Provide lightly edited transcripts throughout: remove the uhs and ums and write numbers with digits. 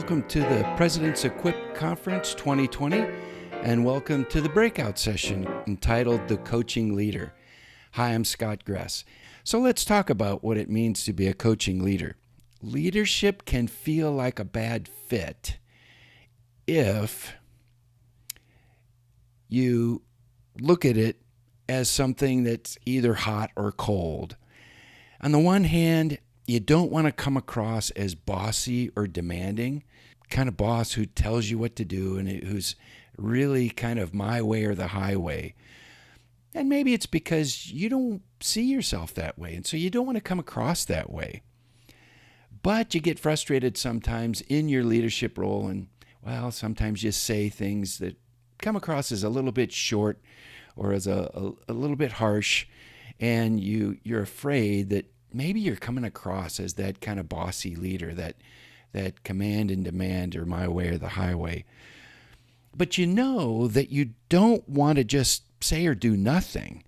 welcome to the President's Equip Conference 2020, and welcome to the breakout session entitled The Coaching Leader. Hi, I'm Scott Gress. So let's talk about what it means to be a coaching leader. Leadership can feel like a bad fit if you look at it as something that's either hot or cold. On the one hand, you don't want to come across as bossy or demanding, kind of boss who tells you what to do and who's really kind of my way or the highway. And maybe it's because you don't see yourself that way, and so you don't want to come across that way. But you get frustrated sometimes in your leadership role, and, well, sometimes you say things that come across as a little bit short or as a little bit harsh, and you're afraid that maybe you're coming across as that kind of bossy leader, that command and demand or my way or the highway. But you know that you don't want to just say or do nothing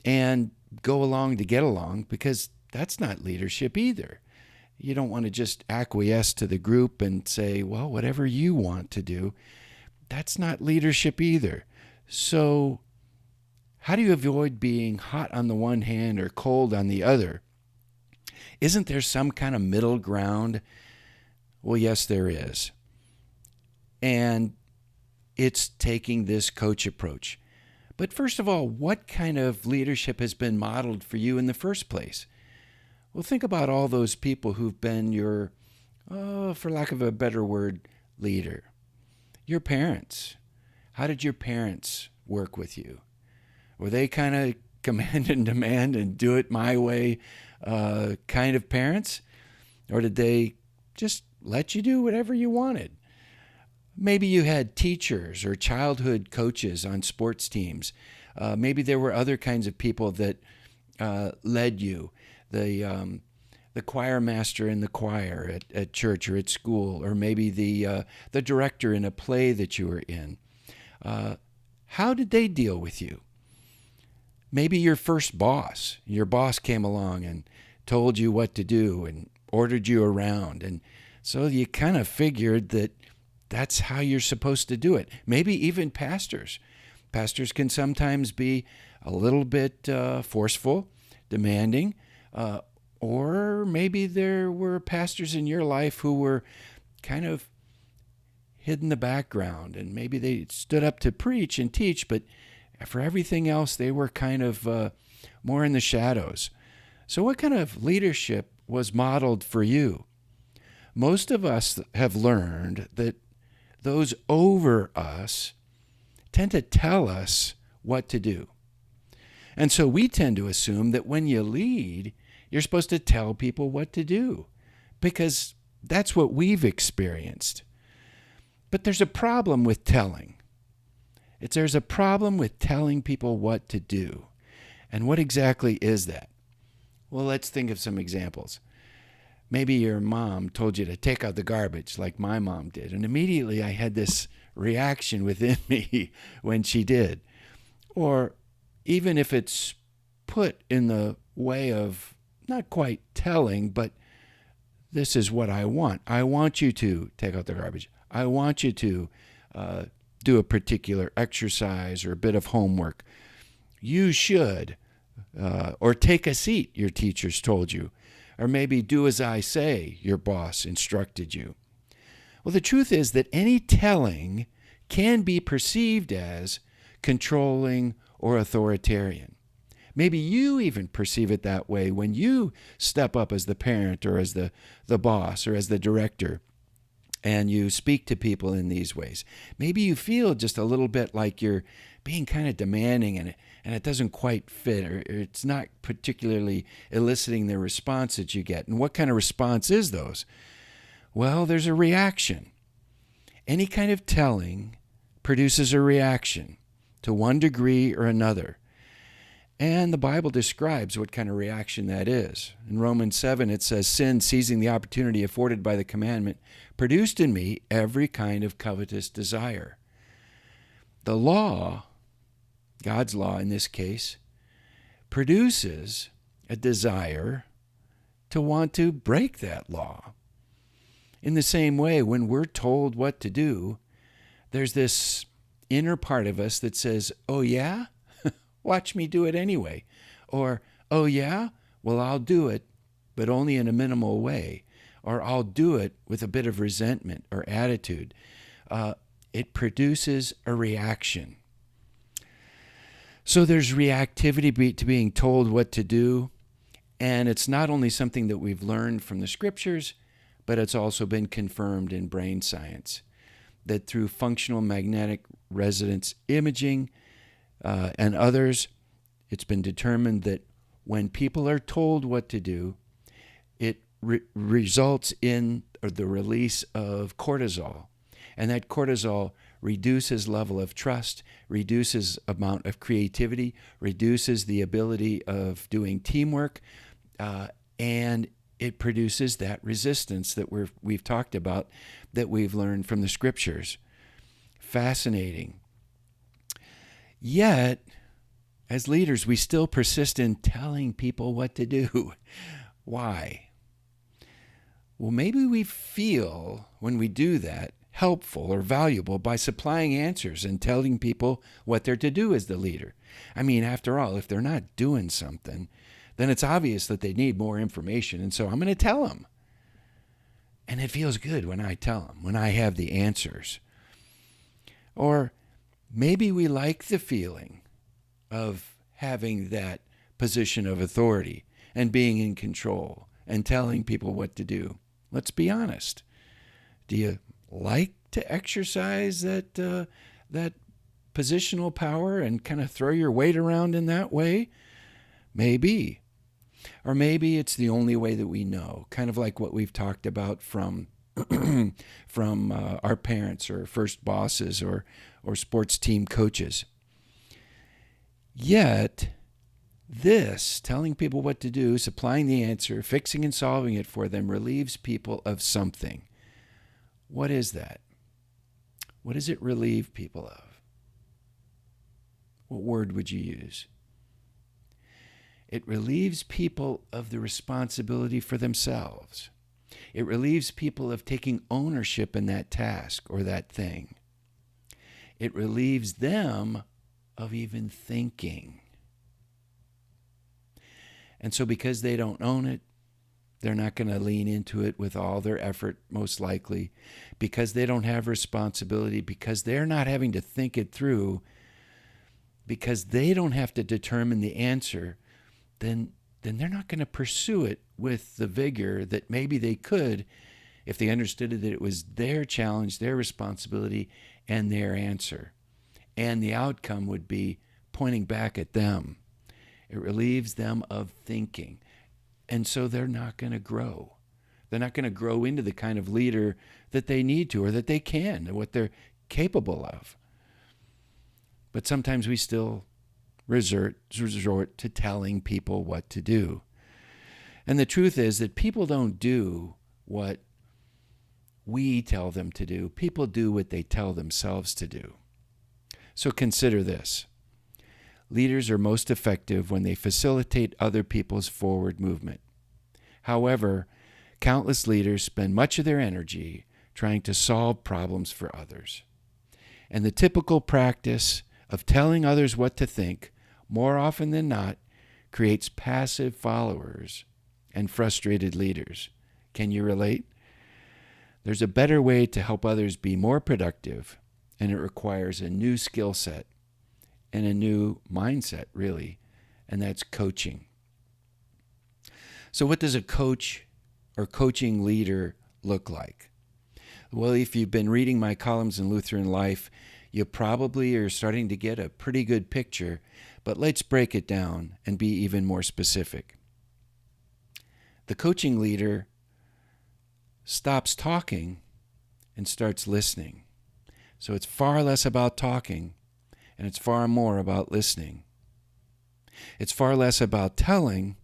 and go along to get along, because that's not leadership either. You don't want to just acquiesce to the group and say, well, whatever you want to do. That's not leadership either. So how do you avoid being hot on the one hand or cold on the other? Isn't there some kind of middle ground? Well, yes, there is. And it's taking this coach approach. But first of all, what kind of leadership has been modeled for you in the first place? Well, think about all those people who've been your, for lack of a better word, leader. Your parents. How did your parents work with you? Were they kind of command and demand and do it my way kind of parents? Or did they just let you do whatever you wanted? Maybe you had teachers or childhood coaches on sports teams. Maybe there were other kinds of people that led you. The choir master in the choir at church or at school, or maybe the director in a play that you were in. How did they deal with you? Maybe your first boss. Your boss came along and told you what to do and ordered you around. And so you kind of figured that that's how you're supposed to do it. Maybe even pastors. Pastors can sometimes be a little bit forceful, demanding, or maybe there were pastors in your life who were kind of hid in the background, and maybe they stood up to preach and teach, but for everything else, they were kind of more in the shadows. So what kind of leadership was modeled for you? Most of us have learned that those over us tend to tell us what to do. And so we tend to assume that when you lead, you're supposed to tell people what to do, because that's what we've experienced. But there's a problem with telling. There's a problem with telling people what to do. And what exactly is that? Well, let's think of some examples. Maybe your mom told you to take out the garbage like my mom did, and immediately I had this reaction within me when she did. Or even if it's put in the way of not quite telling, but this is what I want. I want you to take out the garbage. I want you to do a particular exercise or a bit of homework. You should, or take a seat, your teachers told you. Or maybe do as I say, your boss instructed you. Well, the truth is that any telling can be perceived as controlling or authoritarian. Maybe you even perceive it that way when you step up as the parent or as the boss or as the director, and you speak to people in these ways. Maybe you feel just a little bit like you're being kind of demanding, and it doesn't quite fit, or it's not particularly eliciting the response that you get. And what kind of response is those? Well, there's a reaction. Any kind of telling produces a reaction to one degree or another. And the Bible describes what kind of reaction that is. In Romans 7, it says, "Sin, seizing the opportunity afforded by the commandment, produced in me every kind of covetous desire." The law, God's law in this case, produces a desire to want to break that law. In the same way, when we're told what to do, there's this inner part of us that says, oh yeah? Watch me do it anyway. Or, oh yeah? Well, I'll do it, but only in a minimal way. Or I'll do it with a bit of resentment or attitude. It produces a reaction. So there's reactivity to being told what to do. And it's not only something that we've learned from the scriptures, but it's also been confirmed in brain science. That through functional magnetic resonance imaging and others, it's been determined that when people are told what to do, it results in the release of cortisol. And that cortisol reduces level of trust, reduces amount of creativity, reduces the ability of doing teamwork, and it produces that resistance that we've talked about, that we've learned from the scriptures. Fascinating. Yet, as leaders, we still persist in telling people what to do. Why? Well, maybe we feel when we do that helpful or valuable by supplying answers and telling people what they're to do as the leader. I mean, after all, if they're not doing something, then it's obvious that they need more information, and so I'm going to tell them. And it feels good when I tell them, when I have the answers. Or maybe we like the feeling of having that position of authority and being in control and telling people what to do. Let's be honest. Do you like to exercise that positional power and kind of throw your weight around in that way? Maybe. Or maybe it's the only way that we know, kind of like what we've talked about from our parents or first bosses or sports team coaches. Yet, this, telling people what to do, supplying the answer, fixing and solving it for them, relieves people of something. What is that? What does it relieve people of? What word would you use? It relieves people of the responsibility for themselves. It relieves people of taking ownership in that task or that thing. It relieves them of even thinking. And so because they don't own it, they're not going to lean into it with all their effort, most likely. Because they don't have responsibility, because they're not having to think it through, because they don't have to determine the answer, then they're not going to pursue it with the vigor that maybe they could if they understood that it was their challenge, their responsibility, and their answer. And the outcome would be pointing back at them. It relieves them of thinking. And so they're not going to grow. They're not going to grow into the kind of leader that they need to or that they can, and what they're capable of. But sometimes we still resort to telling people what to do. And the truth is that people don't do what we tell them to do. People do what they tell themselves to do. So consider this. Leaders are most effective when they facilitate other people's forward movement. However, countless leaders spend much of their energy trying to solve problems for others. And the typical practice of telling others what to think, more often than not, creates passive followers and frustrated leaders. Can you relate? There's a better way to help others be more productive, and it requires a new skill set and a new mindset, really, and that's coaching. So what does a coach or coaching leader look like? Well, if you've been reading my columns in Lutheran Life, you probably are starting to get a pretty good picture, but let's break it down and be even more specific. The coaching leader stops talking and starts listening. So it's far less about talking, and it's far more about listening. It's far less about telling,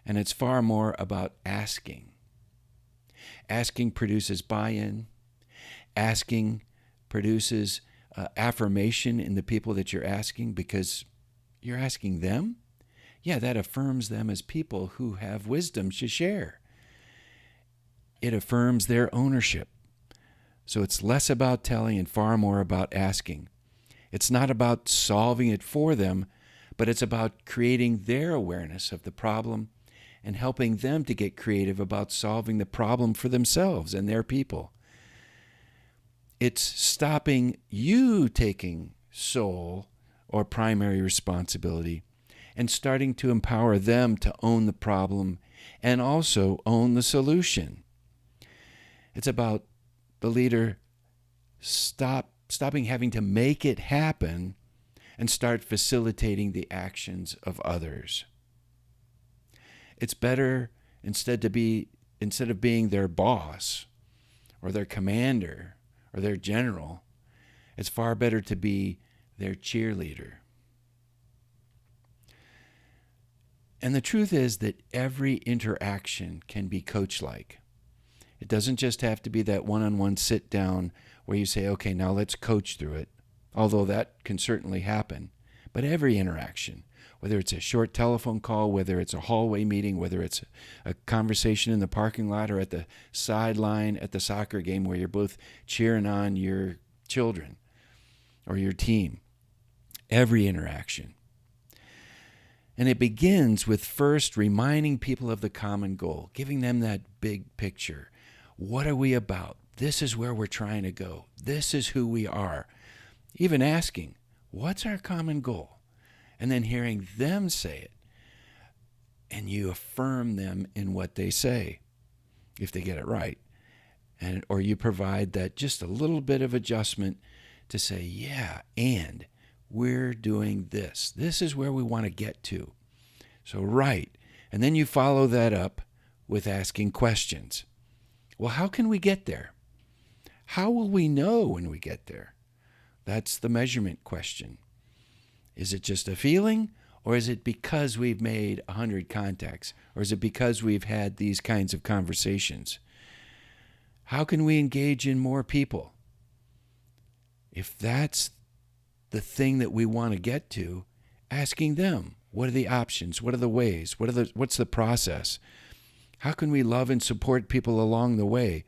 and it's far more about asking. Asking produces buy-in. Asking produces affirmation in the people that you're asking, because you're asking them. Yeah, that affirms them as people who have wisdom to share. It affirms their ownership. So it's less about telling and far more about asking. It's not about solving it for them, but it's about creating their awareness of the problem and helping them to get creative about solving the problem for themselves and their people. It's stopping you taking sole or primary responsibility and starting to empower them to own the problem and also own the solution. It's about the leader stopping having to make it happen and start facilitating the actions of others. It's better instead of being their boss or their commander or their general, it's far better to be their cheerleader. And the truth is that every interaction can be coach-like. It doesn't just have to be that one-on-one sit-down where you say, okay, now let's coach through it, although that can certainly happen. But every interaction, whether it's a short telephone call, whether it's a hallway meeting, whether it's a conversation in the parking lot or at the sideline at the soccer game where you're both cheering on your children or your team, every interaction. And it begins with first reminding people of the common goal, giving them that big picture. What are we about? This is where we're trying to go. This is who we are. Even asking, what's our common goal? And then hearing them say it. And you affirm them in what they say, if they get it right. Or you provide that just a little bit of adjustment to say, yeah, and we're doing this. This is where we want to get to. So right. And then you follow that up with asking questions. Well, how can we get there? How will we know when we get there? That's the measurement question. Is it just a feeling, or is it because we've made 100 contacts, or is it because we've had these kinds of conversations? How can we engage in more people? If that's the thing that we want to get to, asking them, what are the options? What are the ways? What's the process? How can we love and support people along the way?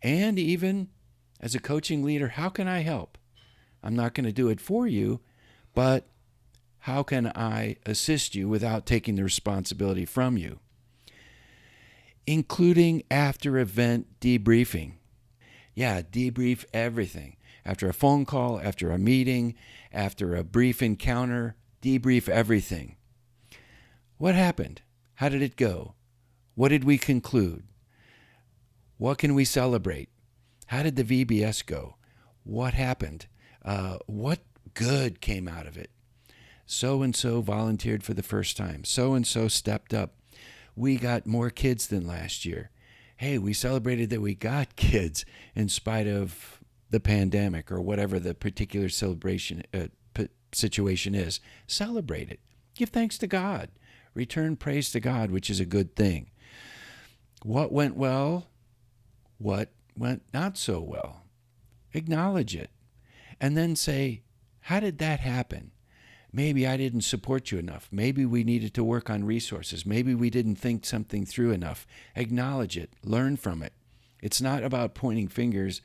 And even as a coaching leader, how can I help? I'm not going to do it for you, but how can I assist you without taking the responsibility from you? Including after-event debriefing. Yeah, debrief everything. After a phone call, after a meeting, after a brief encounter, debrief everything. What happened? How did it go? What did we conclude? What can we celebrate? How did the VBS go? What happened? What good came out of it? So-and-so volunteered for the first time. So-and-so stepped up. We got more kids than last year. Hey, we celebrated that we got kids in spite of the pandemic or whatever the particular celebration situation is. Celebrate it. Give thanks to God. Return praise to God, which is a good thing. What went well? What went not so well? Acknowledge it. And then say, how did that happen? Maybe I didn't support you enough. Maybe we needed to work on resources. Maybe we didn't think something through enough. Acknowledge it. Learn from it. It's not about pointing fingers,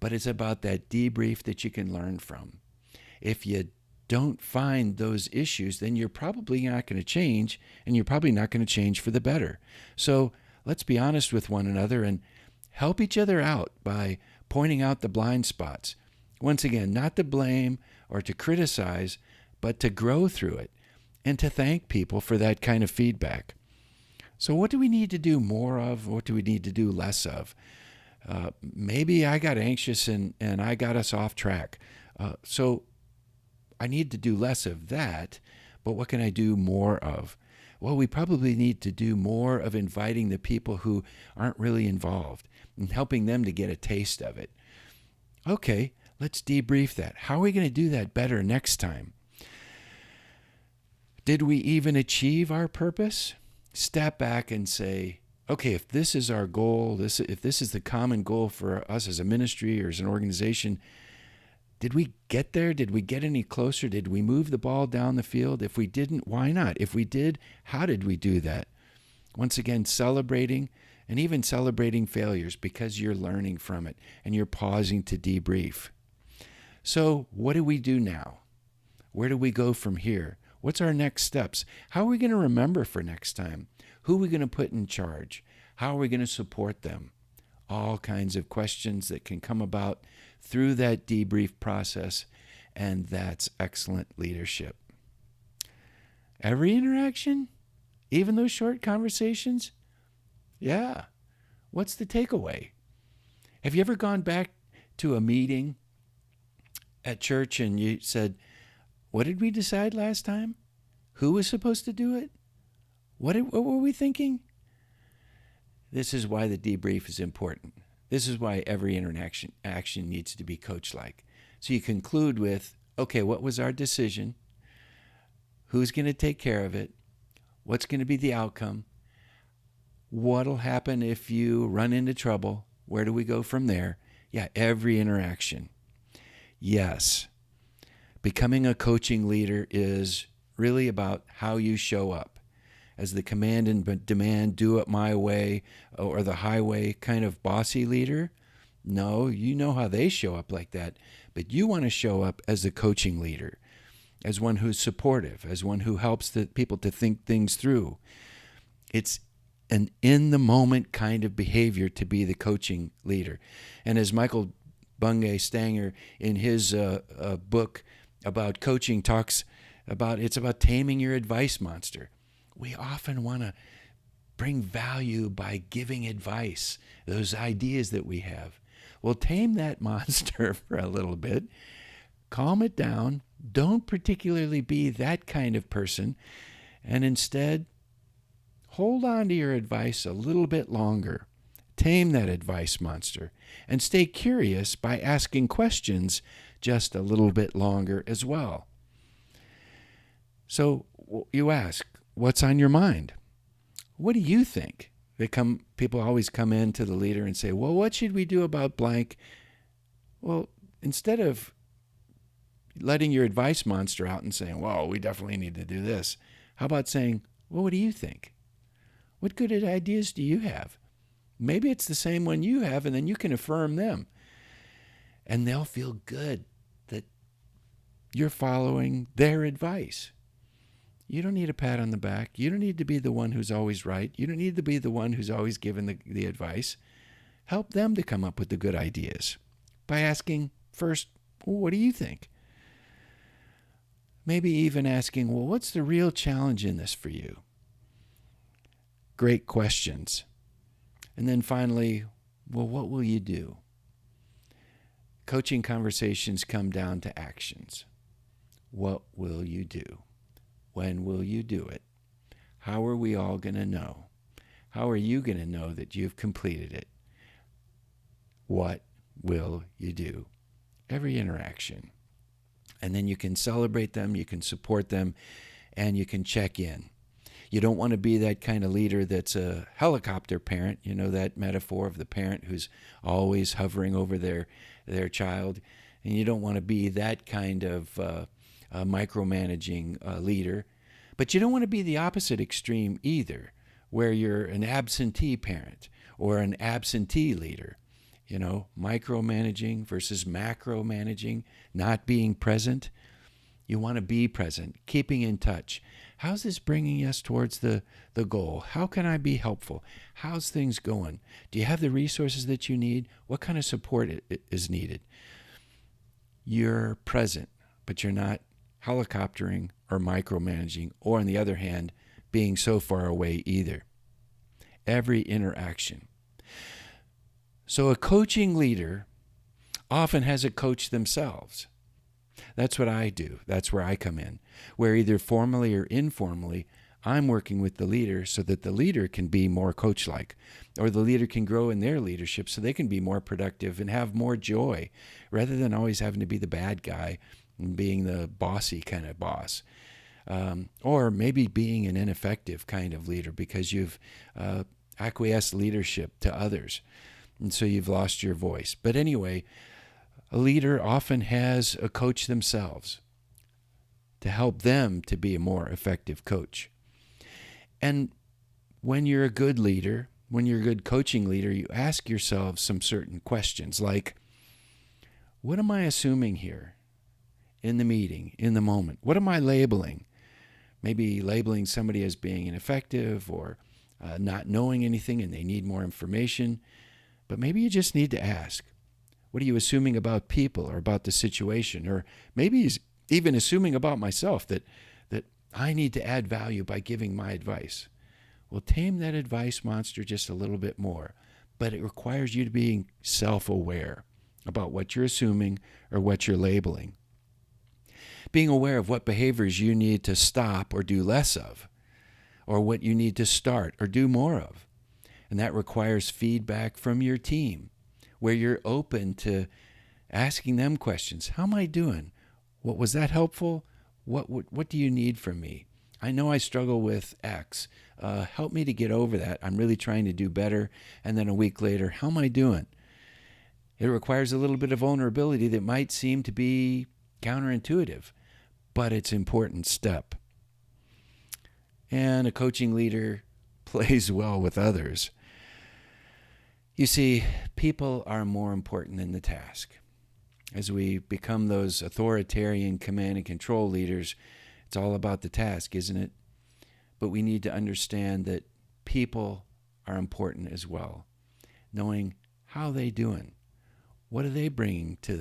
but it's about that debrief that you can learn from. If you don't find those issues, then you're probably not going to change, and you're probably not going to change for the better. So let's be honest with one another and help each other out by pointing out the blind spots. Once again, not to blame or to criticize, but to grow through it and to thank people for that kind of feedback. So what do we need to do more of? What do we need to do less of? Maybe I got anxious and I got us off track. So I need to do less of that, but what can I do more of? Well, we probably need to do more of inviting the people who aren't really involved and helping them to get a taste of it. Okay, let's debrief that. How are we going to do that better next time? Did we even achieve our purpose? Step back and say, okay, if this is our goal, if this is the common goal for us as a ministry or as an organization, did we get there? Did we get any closer? Did we move the ball down the field? If we didn't, why not? If we did, how did we do that? Once again, celebrating and even celebrating failures because you're learning from it and you're pausing to debrief. So, what do we do now? Where do we go from here? What's our next steps? How are we going to remember for next time? Who are we going to put in charge? How are we going to support them? All kinds of questions that can come about through that debrief process, and that's excellent leadership. Every interaction, even those short conversations, yeah. What's the takeaway? Have you ever gone back to a meeting at church and you said, what did we decide last time? Who was supposed to do it? What were we thinking? This is why the debrief is important. This is why every interaction action needs to be coach-like. So you conclude with, okay, what was our decision? Who's going to take care of it? What's going to be the outcome? What'll happen if you run into trouble? Where do we go from there? Yeah, every interaction. Yes, becoming a coaching leader is really about how you show up. As the command and demand, do it my way, or the highway kind of bossy leader. No, you know how they show up like that, but you want to show up as a coaching leader, as one who's supportive, as one who helps the people to think things through. It's an in-the-moment kind of behavior to be the coaching leader. And as Michael Bungay Stanger in his book about coaching talks about, it's about taming your advice monster. We often want to bring value by giving advice, those ideas that we have. Well, tame that monster for a little bit. Calm it down. Don't particularly be that kind of person. And instead, hold on to your advice a little bit longer. Tame that advice monster. And stay curious by asking questions just a little bit longer as well. So you ask, what's on your mind? What do you think? People always come in to the leader and say, well, what should we do about blank? Well, instead of letting your advice monster out and saying, well, we definitely need to do this, how about saying, well, what do you think? What good ideas do you have? Maybe it's the same one you have, and then you can affirm them. And they'll feel good that you're following their advice. You don't need a pat on the back. You don't need to be the one who's always right. You don't need to be the one who's always given the advice. Help them to come up with the good ideas by asking first, well, what do you think? Maybe even asking, well, what's the real challenge in this for you? Great questions. And then finally, well, what will you do? Coaching conversations come down to actions. What will you do? When will you do it? How are we all going to know? How are you going to know that you've completed it? What will you do? Every interaction. And then you can celebrate them, you can support them, and you can check in. You don't want to be that kind of leader that's a helicopter parent, you know, that metaphor of the parent who's always hovering over their child. And you don't want to be that kind of micromanaging leader. But you don't want to be the opposite extreme either, where you're an absentee parent or an absentee leader. You know, micromanaging versus macromanaging, not being present. You want to be present, keeping in touch. How's this bringing us towards the goal? How can I be helpful? How's things going? Do you have the resources that you need? What kind of support is needed? You're present, but you're not helicoptering or micromanaging, or on the other hand, being so far away either. Every interaction. So a coaching leader often has a coach themselves. That's what I do. That's where I come in, where either formally or informally, I'm working with the leader so that the leader can be more coach-like, or the leader can grow in their leadership so they can be more productive and have more joy, rather than always having to be the bad guy and being the bossy kind of boss. Or maybe being an ineffective kind of leader because you've acquiesced leadership to others, and so you've lost your voice. But anyway, a leader often has a coach themselves to help them to be a more effective coach. And when you're a good leader, when you're a good coaching leader, you ask yourself some certain questions like, what am I assuming here in the meeting, in the moment? What am I labeling? Maybe labeling somebody as being ineffective or not knowing anything and they need more information. But maybe you just need to ask, what are you assuming about people or about the situation? Or maybe even assuming about myself that I need to add value by giving my advice. Well, tame that advice monster just a little bit more. But it requires you to be self-aware about what you're assuming or what you're labeling. Being aware of what behaviors you need to stop or do less of, or what you need to start or do more of. And that requires feedback from your team, where you're open to asking them questions. How am I doing? What was that helpful? What do you need from me? I know I struggle with X. Help me to get over that. I'm really trying to do better. And then a week later, how am I doing? It requires a little bit of vulnerability that might seem to be counterintuitive, but it's an important step. And a coaching leader plays well with others. You see, people are more important than the task. As we become those authoritarian command and control leaders, it's all about the task, isn't it? But we need to understand that people are important as well. Knowing how they doing, what are they bringing to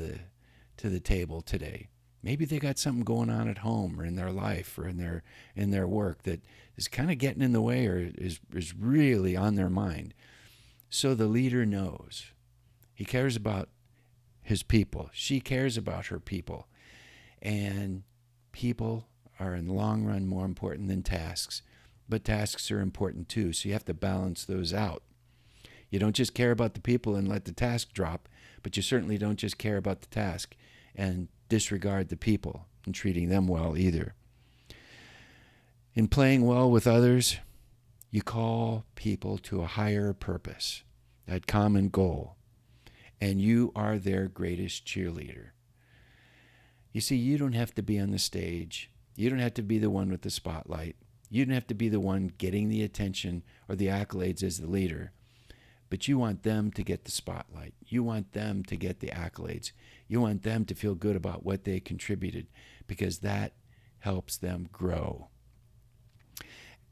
the table today? Maybe they got something going on at home or in their life or in their work that is kind of getting in the way or is really on their mind. So the leader knows. He cares about his people. She cares about her people. And people are in the long run more important than tasks. But tasks are important too, so you have to balance those out. You don't just care about the people and let the task drop, but you certainly don't just care about the task and disregard the people and treating them well either. In playing well with others, you call people to a higher purpose, that common goal, and you are their greatest cheerleader. You see, you don't have to be on the stage. You don't have to be the one with the spotlight. You don't have to be the one getting the attention or the accolades as the leader, but you want them to get the spotlight. You want them to get the accolades. You want them to feel good about what they contributed, because that helps them grow.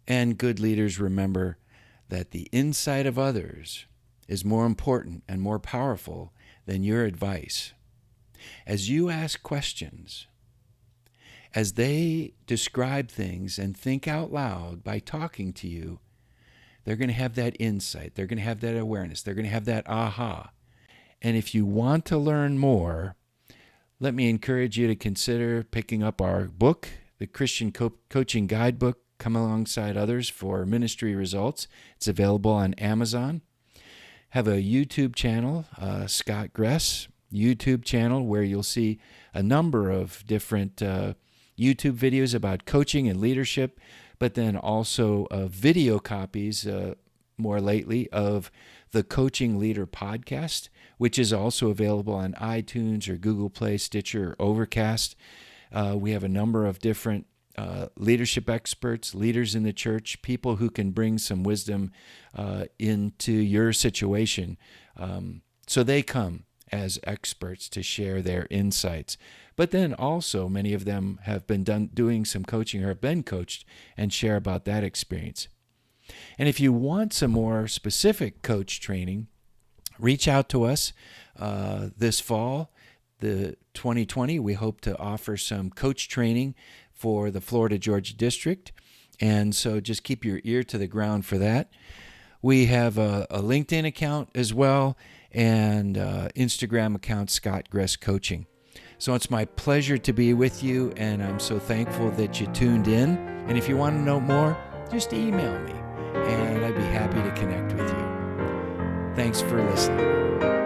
And good leaders remember that the insight of others is more important and more powerful than your advice. As you ask questions, as they describe things and think out loud by talking to you, they're going to have that insight. They're going to have that awareness. They're going to have that aha. And if you want to learn more, let me encourage you to consider picking up our book, the Christian Coaching Guidebook, Come Alongside Others for Ministry Results. It's available on Amazon. Have a YouTube channel, Scott Gress YouTube channel, where you'll see a number of different YouTube videos about coaching and leadership, but then also video copies more lately of the Coaching Leader podcast, which is also available on iTunes or Google Play, Stitcher, or Overcast. We have a number of different leadership experts, leaders in the church, people who can bring some wisdom into your situation. So they come as experts to share their insights. But then also many of them have been doing some coaching or have been coached and share about that experience. And if you want some more specific coach training, reach out to us this fall, the 2020. We hope to offer some coach training for the Florida-Georgia district. And so just keep your ear to the ground for that. We have a LinkedIn account as well, and Instagram account, Scott Gress Coaching. So it's my pleasure to be with you, and I'm so thankful that you tuned in. And if you want to know more, just email me, and I'd be happy to connect with you. Thanks for listening.